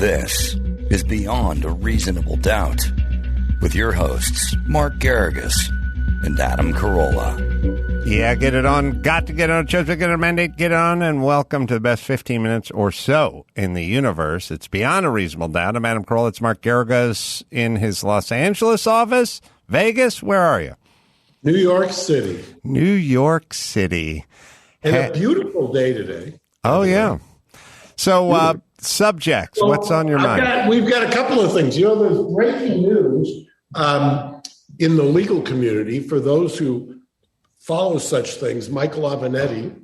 This is Beyond a Reasonable Doubt with your hosts, Mark Garrigus and Adam Carolla. Yeah, get it on. Got to get on. Chose to get a mandate. Get on. And welcome to the best 15 minutes or so in the universe. It's Beyond a Reasonable Doubt. I'm Adam Carolla. It's Mark Garrigus in his Los Angeles office. Vegas, where are you? New York City. New York City. And a beautiful day today. Oh, yeah. So, subjects, well, what's on your mind? We've got a couple of things. You know, there's breaking news in the legal community. For those who follow such things, Michael Avenatti,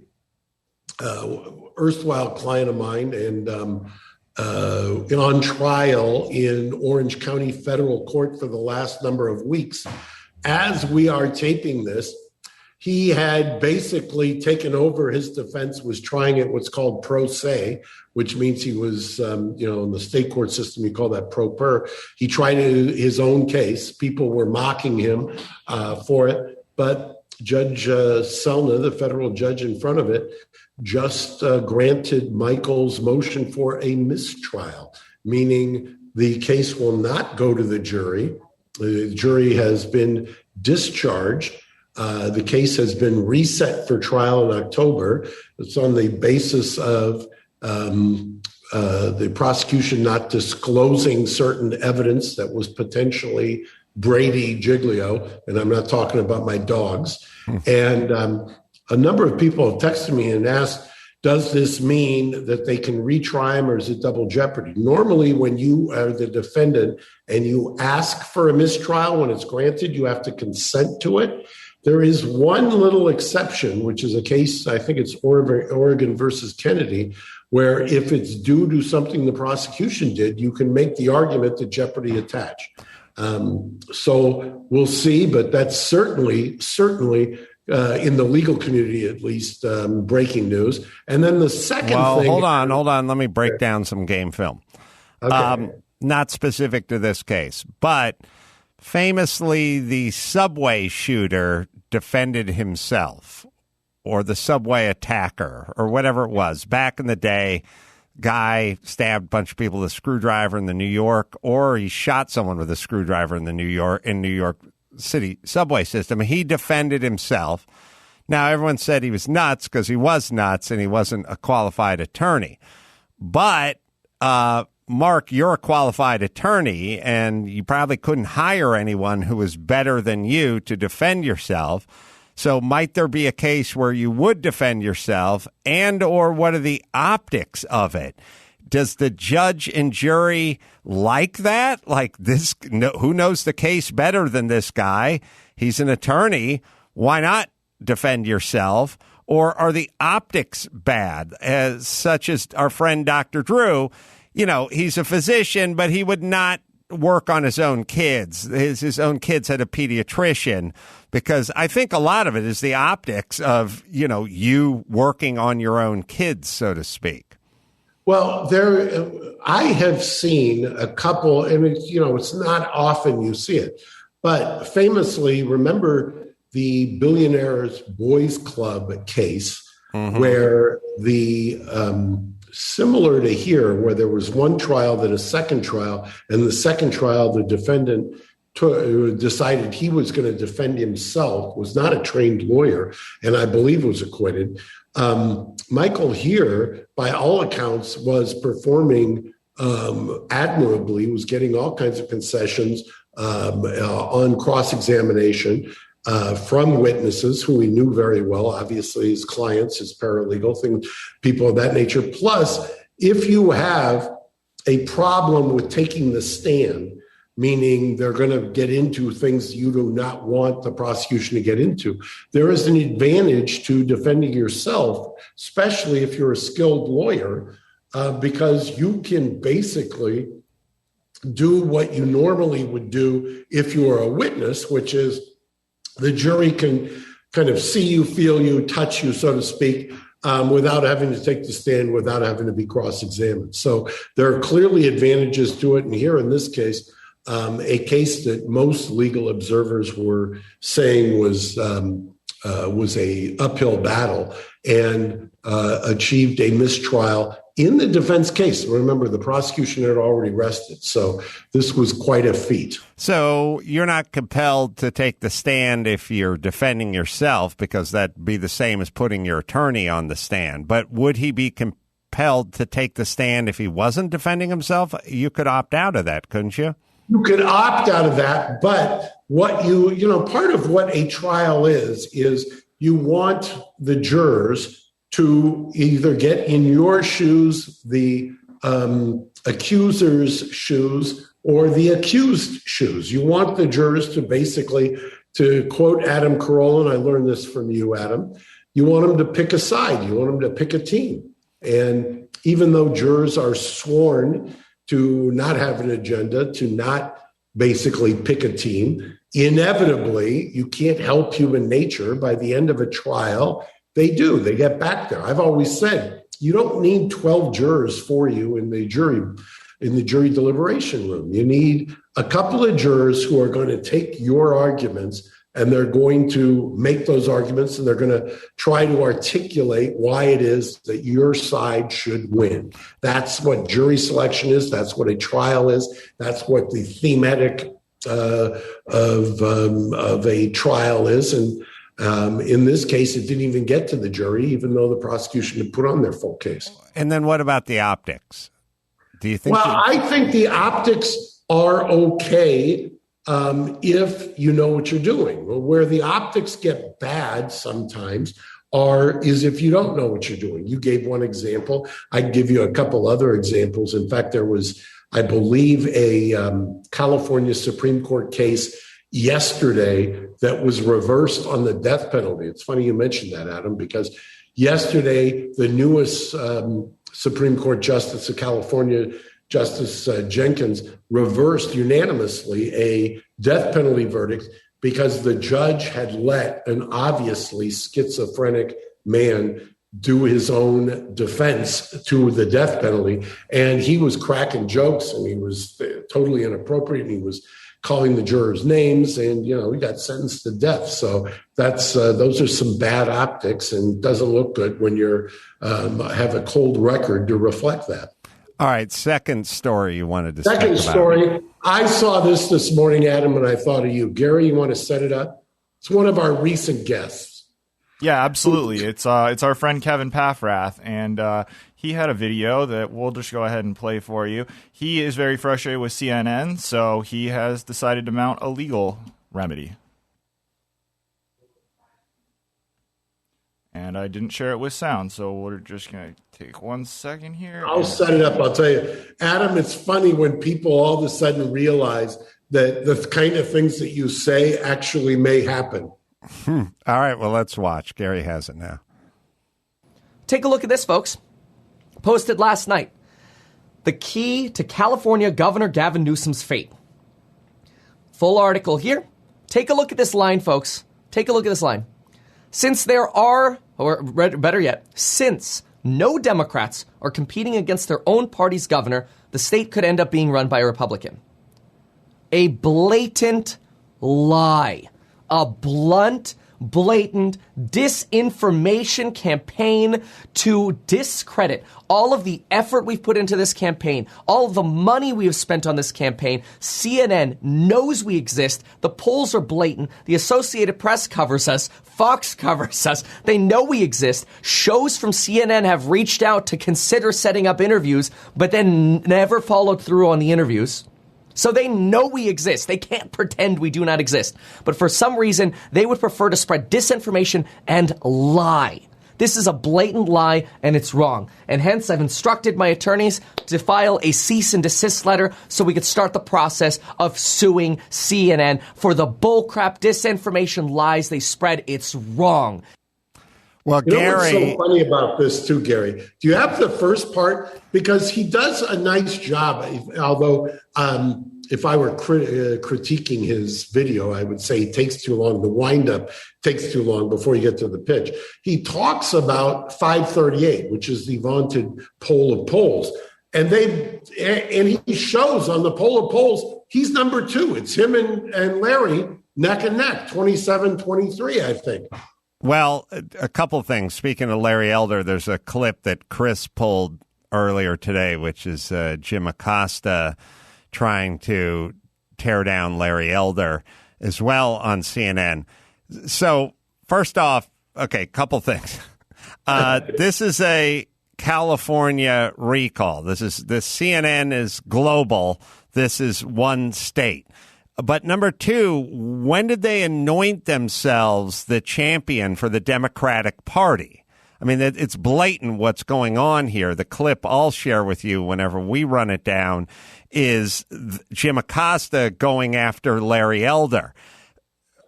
erstwhile client of mine, and on trial in Orange County Federal Court for the last number of weeks. As we are taping this, he had basically taken over his defense, was trying it what's called pro se, which means he was, in the state court system, you call that pro per. He tried his own case. People were mocking him for it. But Judge Selna, the federal judge in front of it, just granted Michael's motion for a mistrial, meaning the case will not go to the jury. The jury has been discharged. The case has been reset for trial in October. It's on the basis of the prosecution not disclosing certain evidence that was potentially Brady Giglio, and I'm not talking about my dogs. And a number of people have texted me and asked, does this mean that they can retry him or is it double jeopardy? Normally, when you are the defendant and you ask for a mistrial, when it's granted, you have to consent to it. There is one little exception, which is a case, I think it's Oregon versus Kennedy, where if it's due to something the prosecution did, you can make the argument that jeopardy attach. So we'll see, but that's certainly in the legal community, at least, breaking news. And then the second thing. Hold on. Let me break down some game film. Okay. Not specific to this case, but famously, the subway shooter defended himself, or the subway attacker, or whatever it was. Back in the day, guy stabbed a bunch of people with a screwdriver in the New York, or he shot someone with a screwdriver in New York City subway system. He defended himself. Now, everyone said he was nuts because he was nuts and he wasn't a qualified attorney. But, Mark, you're a qualified attorney, and you probably couldn't hire anyone who was better than you to defend yourself. So might there be a case where you would defend yourself, and or what are the optics of it? Does the judge and jury like that? Like this, who knows the case better than this guy? He's an attorney. Why not defend yourself? Or are the optics bad, such as our friend Dr. Drew? You know, he's a physician, but he would not work on his own kids. His own kids had a pediatrician, because I think a lot of it is the optics of, you working on your own kids, so to speak. Well, I have seen a couple, and it's not often you see it, but famously, remember the Billionaires Boys Club case, where the similar to here, where there was one trial, then a second trial, and the second trial, the defendant decided he was going to defend himself, was not a trained lawyer, and I believe was acquitted. Michael here, by all accounts, was performing admirably, was getting all kinds of concessions on cross-examination from witnesses who he knew very well, obviously his clients, his paralegal, people of that nature. Plus, if you have a problem with taking the stand, meaning they're going to get into things you do not want the prosecution to get into, there is an advantage to defending yourself, especially if you're a skilled lawyer, because you can basically do what you normally would do if you were a witness, which is the jury can kind of see you, feel you, touch you, so to speak, without having to take the stand, without having to be cross-examined. So there are clearly advantages to it. And here in this case, a case that most legal observers were saying was a uphill battle, and achieved a mistrial in the defense case. Remember, the prosecution had already rested, so this was quite a feat. So you're not compelled to take the stand if you're defending yourself, because that'd be the same as putting your attorney on the stand. But would he be compelled to take the stand if he wasn't defending himself? You could opt out of that, couldn't you? You could opt out of that, but what part of what a trial is you want the jurors to either get in your shoes, the accuser's shoes, or the accused shoes. You want the jurors to basically, to quote Adam Carolla, and I learned this from you, Adam, you want them to pick a side. You want them to pick a team. And even though jurors are sworn to not have an agenda, to not basically pick a team, inevitably, you can't help human nature. By the end of a trial, they do. They get back there. I've always said, you don't need 12 jurors for you in the jury deliberation room. You need a couple of jurors who are going to take your arguments, and they're going to make those arguments, and they're going to try to articulate why it is that your side should win. That's what jury selection is. That's what a trial is. That's what the thematic of a trial is. And in this case, it didn't even get to the jury, even though the prosecution had put on their full case. And then what about the optics? Do you think? Well, I think the optics are okay if you know what you're doing. Where the optics get bad sometimes is if you don't know what you're doing. You gave one example. I can give you a couple other examples. In fact, there was, I believe, a California Supreme Court case yesterday that was reversed on the death penalty. It's funny you mentioned that, Adam, because yesterday the newest Supreme Court Justice of California, Justice Jenkins, reversed unanimously a death penalty verdict because the judge had let an obviously schizophrenic man do his own defense to the death penalty. And he was cracking jokes, and he was totally inappropriate, and he was calling the jurors names, and, he got sentenced to death. So that's those are some bad optics, and doesn't look good when you're have a cold record to reflect that. All right, second story you wanted to Second story. I saw this morning, Adam, and I thought of you. Gary, you want to set it up? It's one of our recent guests. Yeah, absolutely. It's our friend Kevin Paffrath, and he had a video that we'll just go ahead and play for you. He is very frustrated with CNN, so he has decided to mount a legal remedy. And I didn't share it with sound, so we're just going to take 1 second here. I'll set it up. I'll tell you. Adam, it's funny when people all of a sudden realize that the kind of things that you say actually may happen. All right, well, let's watch. Gary has it now. Take a look at this, folks. Posted last night. The key to California Governor Gavin Newsom's fate. Full article here. Take a look at this line, folks. Take a look at this line. Since there are, or better yet, since no Democrats are competing against their own party's governor, the state could end up being run by a Republican. A blatant lie. A blunt, blatant disinformation campaign to discredit all of the effort we've put into this campaign, all of the money we have spent on this campaign. CNN knows we exist. The polls are blatant. The Associated Press covers us. Fox covers us. They know we exist. Shows from CNN have reached out to consider setting up interviews, but then never followed through on the interviews. So they know we exist. They can't pretend we do not exist. But for some reason, they would prefer to spread disinformation and lie. This is a blatant lie, and it's wrong. And hence, I've instructed my attorneys to file a cease and desist letter so we could start the process of suing CNN for the bullcrap disinformation lies they spread. It's wrong. Well, Gary, what's so funny about this too, Gary? Do you have the first part? Because he does a nice job. Although, if I were critiquing his video, I would say it takes too long. The windup takes too long before you get to the pitch. He talks about 538, which is the vaunted poll of polls, and he shows on the poll of polls he's number two. It's him and Larry neck and neck, 27-23, I think. Well, a couple things. Speaking of Larry Elder, there's a clip that Chris pulled earlier today, which is Jim Acosta trying to tear down Larry Elder as well on CNN. So first off, okay, couple things. This is a California recall. This CNN is global. This is one state. But number two, when did they anoint themselves the champion for the Democratic Party? I mean, it's blatant what's going on here. The clip I'll share with you whenever we run it down is Jim Acosta going after Larry Elder.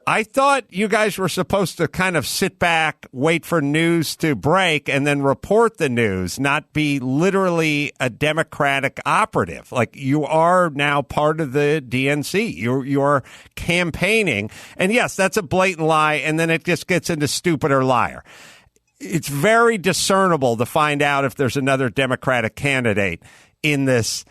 I thought you guys were supposed to kind of sit back, wait for news to break, and then report the news, not be literally a Democratic operative. Like, you are now part of the DNC. You're campaigning. And yes, that's a blatant lie, and then it just gets into stupid or liar. It's very discernible to find out if there's another Democratic candidate in this.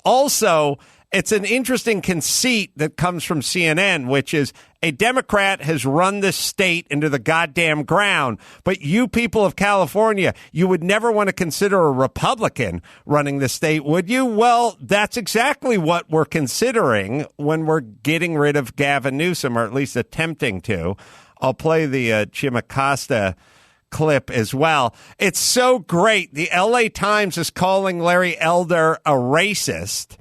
Also, it's an interesting conceit that comes from CNN, which is a Democrat has run this state into the goddamn ground. But you people of California, you would never want to consider a Republican running the state, would you? Well, that's exactly what we're considering when we're getting rid of Gavin Newsom, or at least attempting to. I'll play the Jim Acosta clip as well. It's so great. The LA Times is calling Larry Elder a racist,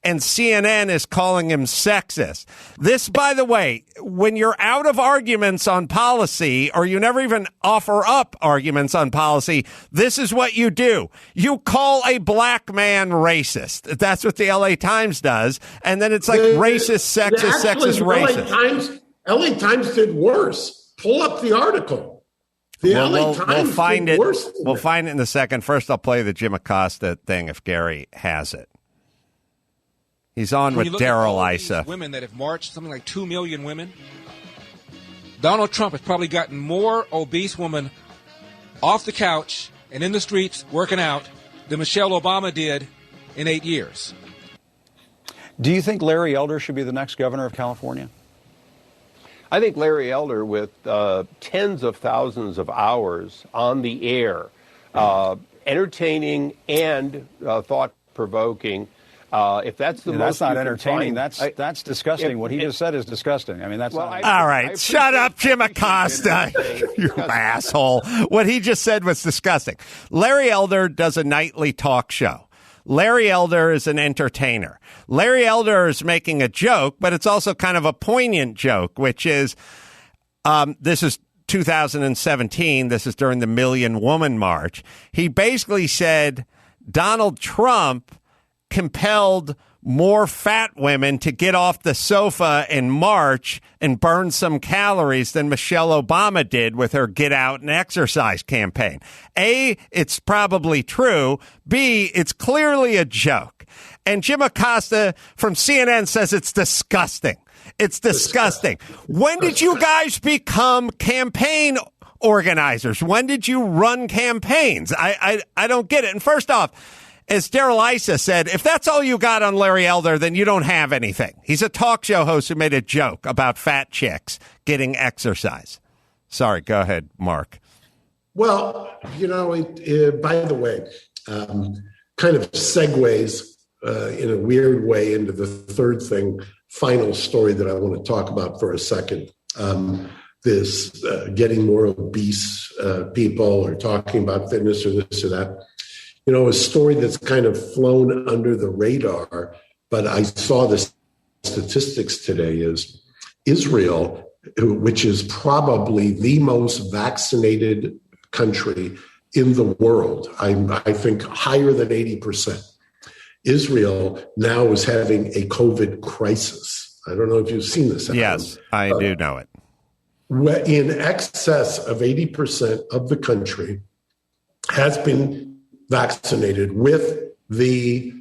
and CNN is calling him sexist. This, by the way, when you're out of arguments on policy, or you never even offer up arguments on policy, this is what you do. You call a black man racist. That's what the LA Times does. And then it's like racist, sexist, sexist, racist. LA Times did worse. Pull up the article. We'll find it. We'll find it in a second. First, I'll play the Jim Acosta thing if Gary has it. He's on with Daryl Issa. Women that have marched, something like 2 million women. Donald Trump has probably gotten more obese women off the couch and in the streets working out than Michelle Obama did in 8 years. Do you think Larry Elder should be the next governor of California? I think Larry Elder, with tens of thousands of hours on the air, entertaining and thought-provoking, if that's the most, that's not entertaining. That's disgusting. What he just said is disgusting. I mean, that's not. All right, shut up, Jim Acosta, you asshole. What he just said was disgusting. Larry Elder does a nightly talk show. Larry Elder is an entertainer. Larry Elder is making a joke, but it's also kind of a poignant joke, which is, this is 2017. This is during the Million Woman March. He basically said Donald Trump compelled more fat women to get off the sofa in March and burn some calories than Michelle Obama did with her Get Out and Exercise campaign. A, it's probably true. B, it's clearly a joke. And Jim Acosta from CNN says it's disgusting. It's disgusting. When did you guys become campaign organizers? When did you run campaigns? I don't get it. And first off, as Daryl Issa said, if that's all you got on Larry Elder, then you don't have anything. He's a talk show host who made a joke about fat chicks getting exercise. Sorry, go ahead, Mark. Well, by the way, kind of segues in a weird way into the third thing, final story that I want to talk about for a second. This getting more obese people, or talking about fitness, or this or that. A story that's kind of flown under the radar, but I saw the statistics today, is Israel, which is probably the most vaccinated country in the world. I think higher than 80%. Israel now is having a COVID crisis. I don't know if you've seen this. Yes, I do know it. In excess of 80% of the country has been vaccinated with the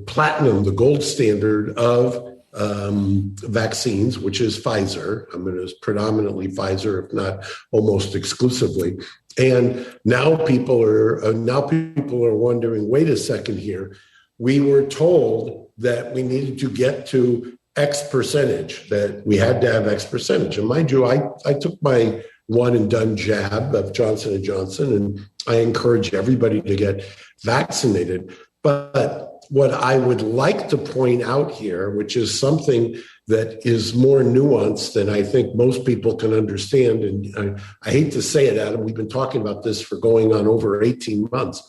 platinum, the gold standard of vaccines, which is Pfizer. I mean, it's predominantly Pfizer, if not almost exclusively. And now people are wondering, wait a second here. We were told that we needed to get to X percentage, that we had to have X percentage. And mind you, I took my one and done jab of Johnson & Johnson, and I encourage everybody to get vaccinated. But what I would like to point out here, which is something that is more nuanced than I think most people can understand, and I hate to say it, Adam, we've been talking about this for going on over 18 months.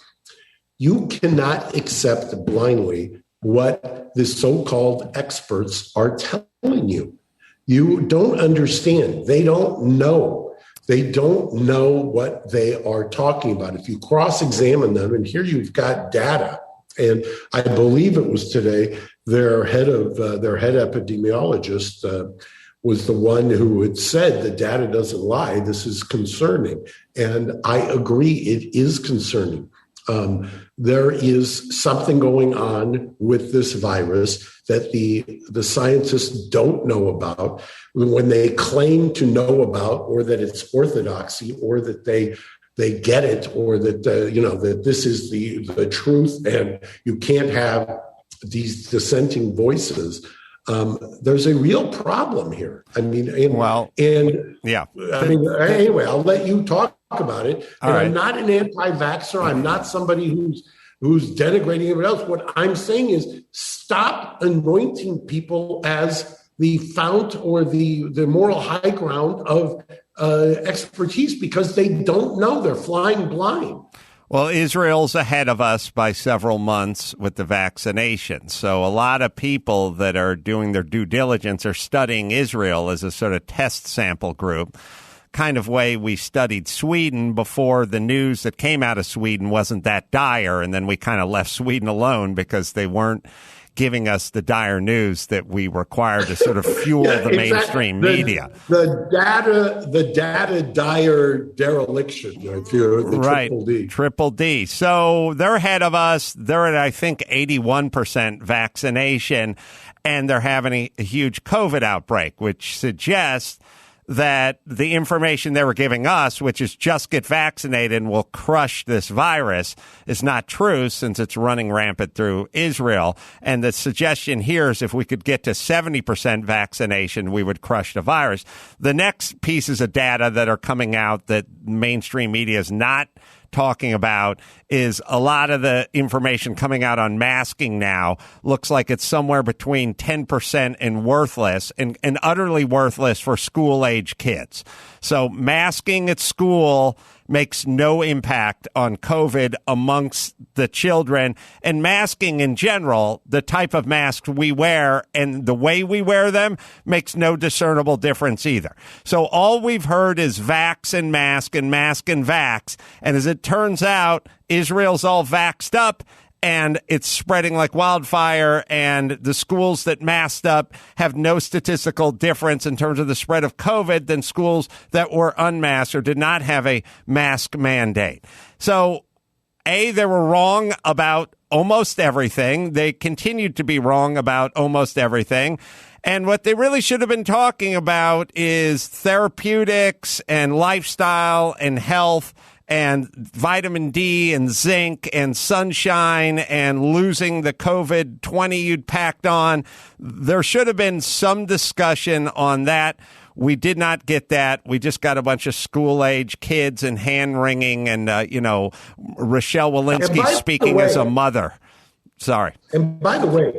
You cannot accept blindly what the so-called experts are telling you. You don't understand. They don't know. They don't know what they are talking about. If you cross-examine them, and here you've got data, and I believe it was today, their head epidemiologist was the one who had said the data doesn't lie. This is concerning. And I agree, it is concerning. There is something going on with this virus that the scientists don't know about. When they claim to know about, or that it's orthodoxy, or that they get it, or that that this is the truth, and you can't have these dissenting voices. There's a real problem here. I mean, anyway, I'll let you talk about it. And I'm not an anti-vaxxer. I'm not somebody who's denigrating everyone else. What I'm saying is stop anointing people as the fount or the moral high ground of expertise, because they don't know. They're flying blind. Well, Israel's ahead of us by several months with the vaccination. So a lot of people that are doing their due diligence are studying Israel as a sort of test sample group, kind of way we studied Sweden before the news that came out of Sweden wasn't that dire. And then we kind of left Sweden alone because they weren't giving us the dire news that we required to sort of fuel the mainstream media. The data dire dereliction, right? Triple D. Triple D. So they're ahead of us. They're at, I think, 81% vaccination, and they're having a huge COVID outbreak, which suggests that the information they were giving us, which is just get vaccinated and we'll crush this virus, is not true, since it's running rampant through Israel. And the suggestion here is if we could get to 70% vaccination, we would crush the virus. The next pieces of data that are coming out that mainstream media is not talking about is a lot of the information coming out on masking now looks like it's somewhere between 10% and worthless, and utterly worthless for school-age kids. So masking at school makes no impact on COVID amongst the children, and masking in general, the type of masks we wear and the way we wear them, makes no discernible difference either. So all we've heard is vax and mask and mask and vax. And as it turns out, Israel's all vaxxed up, and it's spreading like wildfire, and the schools that masked up have no statistical difference in terms of the spread of COVID than schools that were unmasked or did not have a mask mandate. So, they were wrong about almost everything. They continued to be wrong about almost everything. And what they really should have been talking about is therapeutics and lifestyle and health and vitamin D and zinc and sunshine and losing the COVID-20 you'd packed on. There should have been some discussion on that. We did not get that. We just got a bunch of school-age kids and hand-wringing and, Rochelle Walensky speaking as a mother. Sorry. And by the way,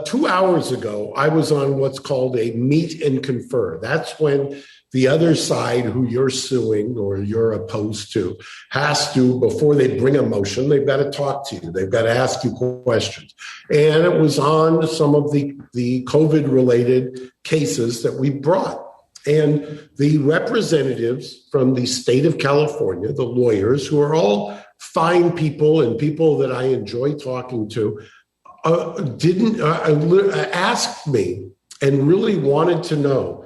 2 hours ago, I was on what's called a meet and confer. That's when the other side who you're suing or you're opposed to has to, before they bring a motion, they've got to talk to you. They've got to ask you questions. And it was on some of the COVID-related cases that we brought. And the representatives from the state of California, the lawyers, who are all fine people and people that I enjoy talking to, asked me and really wanted to know,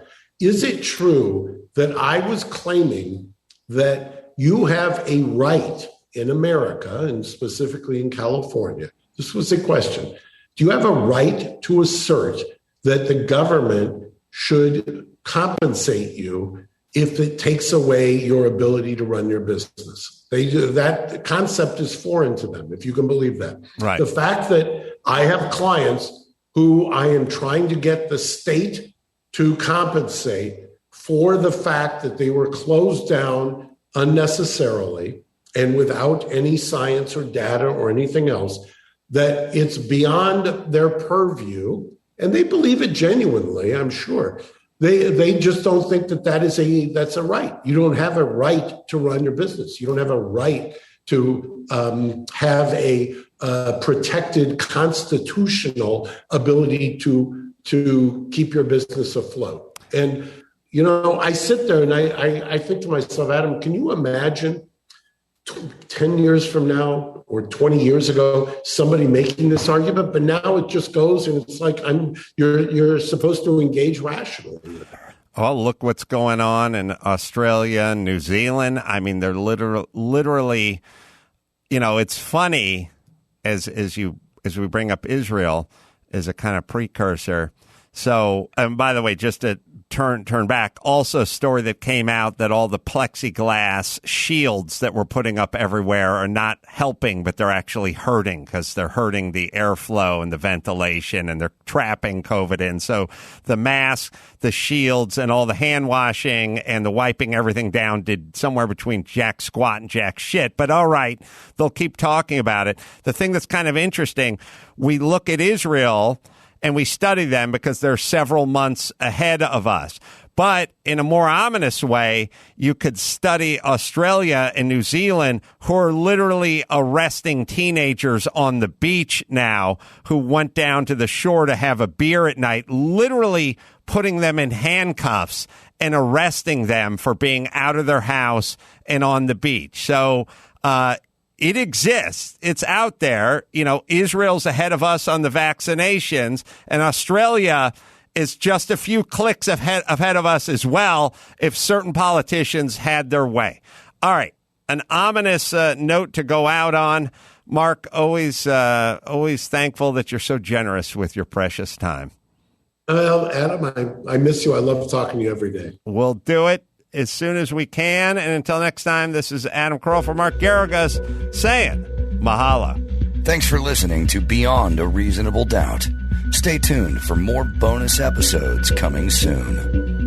is it true that I was claiming that you have a right in America, and specifically in California? This was the question. Do you have a right to assert that the government should compensate you if it takes away your ability to run your business? That concept is foreign to them, if you can believe that. Right. The fact that I have clients who I am trying to get the state to compensate for the fact that they were closed down unnecessarily and without any science or data or anything else, that it's beyond their purview. And they believe it genuinely, I'm sure. They just don't think that's a right. You don't have a right to run your business. You don't have a right to have a protected constitutional ability to keep your business afloat. And, I sit there and I think to myself, Adam, can you imagine 10 years from now or 20 years ago, somebody making this argument? But now it just goes and it's like you're supposed to engage rationally. Oh, look what's going on in Australia and New Zealand. I mean, they're literally, it's funny as we bring up Israel as a kind of precursor. So, and by the way, just to turn back, also a story that came out that all the plexiglass shields that we're putting up everywhere are not helping, but they're actually hurting because they're hurting the airflow and the ventilation, and they're trapping COVID in. So the mask, the shields, and all the hand washing and the wiping everything down did somewhere between jack squat and jack shit. But all right, they'll keep talking about it. The thing that's kind of interesting, we look at Israel and we study them because they're several months ahead of us. But in a more ominous way, you could study Australia and New Zealand, who are literally arresting teenagers on the beach now who went down to the shore to have a beer at night, literally putting them in handcuffs and arresting them for being out of their house and on the beach. So, it exists. It's out there. Israel's ahead of us on the vaccinations, and Australia is just a few clicks ahead of us as well if certain politicians had their way. All right. An ominous note to go out on. Mark, always thankful that you're so generous with your precious time. Adam, I miss you. I love talking to you every day. We'll do it as soon as we can. And until next time, this is Adam Carolla for Mark Garrigus saying mahalo. Thanks for listening to Beyond a Reasonable Doubt. Stay tuned for more bonus episodes coming soon.